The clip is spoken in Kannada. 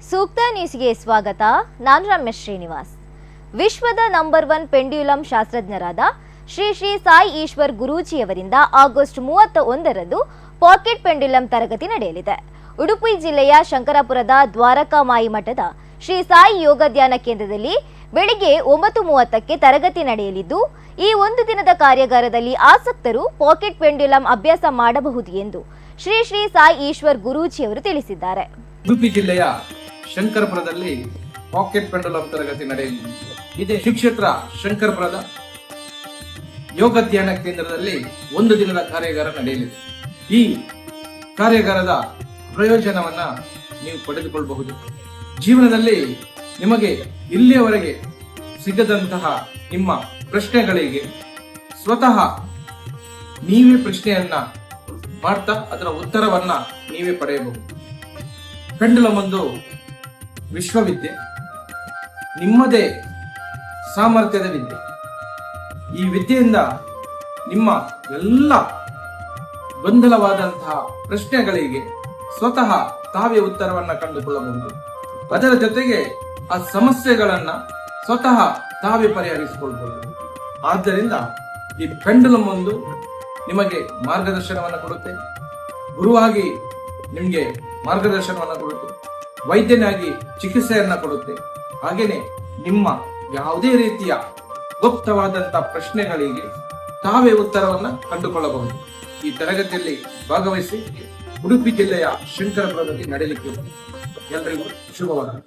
ಸೂಕ್ತ ನ್ಯೂಸ್ಗೆ ಸ್ವಾಗತ. ನಾನು ರಮೇಶ್ ಶ್ರೀನಿವಾಸ್. ವಿಶ್ವದ ನಂಬರ್ 1 ಪೆಂಡ್ಯುಲಮ್ ಶಾಸ್ತ್ರಜ್ಞರಾದ ಶ್ರೀ ಶ್ರೀ ಸಾಯಿ ಈಶ್ವರ್ ಗುರೂಜಿಯವರಿಂದ ಆಗಸ್ಟ್ 31ರಂದು ಪಾಕೆಟ್ ಪೆಂಡ್ಯುಲಮ್ ತರಗತಿ ನಡೆಯಲಿದೆ. ಉಡುಪಿ ಜಿಲ್ಲೆಯ ಶಂಕರಾಪುರದ ದ್ವಾರಕಾಮಾಯಿ ಮಠದ ಶ್ರೀ ಸಾಯಿ ಯೋಗ ಧ್ಯಾನ ಕೇಂದ್ರದಲ್ಲಿ ಬೆಳಿಗ್ಗೆ 9:30ಕ್ಕೆ ತರಗತಿ ನಡೆಯಲಿದ್ದು, ಈ ಒಂದು ದಿನದ ಕಾರ್ಯಾಗಾರದಲ್ಲಿ ಆಸಕ್ತರು ಪಾಕೆಟ್ ಪೆಂಡ್ಯುಲಮ್ ಅಭ್ಯಾಸ ಮಾಡಬಹುದು ಎಂದು ಶ್ರೀ ಶ್ರೀ ಸಾಯಿ ಈಶ್ವರ್ ಗುರೂಜಿಯವರು ತಿಳಿಸಿದ್ದಾರೆ. ಉಡುಪಿ ಜಿಲ್ಲೆಯ ಶಂಕರಪುರದಲ್ಲಿ ಪಾಕೆಟ್ ಪೆಂಡುಲಮ್ ತರಗತಿ ನಡೆಯಲಿದೆ. ಇದೇ ಶ್ರೀ ಕ್ಷೇತ್ರ ಶಂಕರಪುರದ ಯೋಗ ಧ್ಯಾನ ಕೇಂದ್ರದಲ್ಲಿ ಒಂದು ದಿನದ ಕಾರ್ಯಾಗಾರ ನಡೆಯಲಿದೆ. ಈ ಕಾರ್ಯಾಗಾರದ ಪ್ರಯೋಜನವನ್ನ ನೀವು ಪಡೆದುಕೊಳ್ಳಬಹುದು. ಜೀವನದಲ್ಲಿ ನಿಮಗೆ ಇಲ್ಲಿಯವರೆಗೆ ಸಿಗದಂತಹ ನಿಮ್ಮ ಪ್ರಶ್ನೆಗಳಿಗೆ ಸ್ವತಃ ನೀವೇ ಪ್ರಶ್ನೆಯನ್ನ ಮಾಡ್ತಾ ಅದರ ಉತ್ತರವನ್ನ ನೀವೇ ಪಡೆಯಬಹುದು. ಪೆಂಡುಲಮ್ ಒಂದು ವಿಶ್ವವಿದ್ಯೆ, ನಿಮ್ಮದೇ ಸಾಮರ್ಥ್ಯದ ವಿದ್ಯೆ. ಈ ವಿದ್ಯೆಯಿಂದ ನಿಮ್ಮ ಎಲ್ಲ ಗೊಂದಲವಾದಂತಹ ಪ್ರಶ್ನೆಗಳಿಗೆ ಸ್ವತಃ ತಾವೇ ಉತ್ತರವನ್ನ ಕಂಡುಕೊಳ್ಳಬಹುದು. ಅದರ ಜೊತೆಗೆ ಆ ಸಮಸ್ಯೆಗಳನ್ನ ಸ್ವತಃ ತಾವೇ ಪರಿಹರಿಸಿಕೊಳ್ಳಬಹುದು. ಆದ್ದರಿಂದ ಈ ಪೆಂಡುಲಮ್ ಒಂದು ನಿಮಗೆ ಮಾರ್ಗದರ್ಶನವನ್ನು ಕೊಡುತ್ತೆ, ಗುರುವಾಗಿ ನಿಮಗೆ ಮಾರ್ಗದರ್ಶನವನ್ನು ಕೊಡುತ್ತೆ, ವೈದ್ಯನಾಗಿ ಚಿಕಿತ್ಸೆಯನ್ನ ಕೊಡುತ್ತೆ. ಹಾಗೇನೆ ನಿಮ್ಮ ಯಾವುದೇ ರೀತಿಯ ಗುಪ್ತವಾದಂತಹ ಪ್ರಶ್ನೆಗಳಿಗೆ ತಾವೇ ಉತ್ತರವನ್ನ ಕಂಡುಕೊಳ್ಳಬಹುದು. ಈ ತರಗತಿಯಲ್ಲಿ ಭಾಗವಹಿಸಿ ಉಡುಪಿ ಜಿಲ್ಲೆಯ ಶಂಕರಪುರದಲ್ಲಿ ನಡೆಯಲಿಕ್ಕೆ ಎಲ್ಲರಿಗೂ ಶುಭವಾಗಲಿ.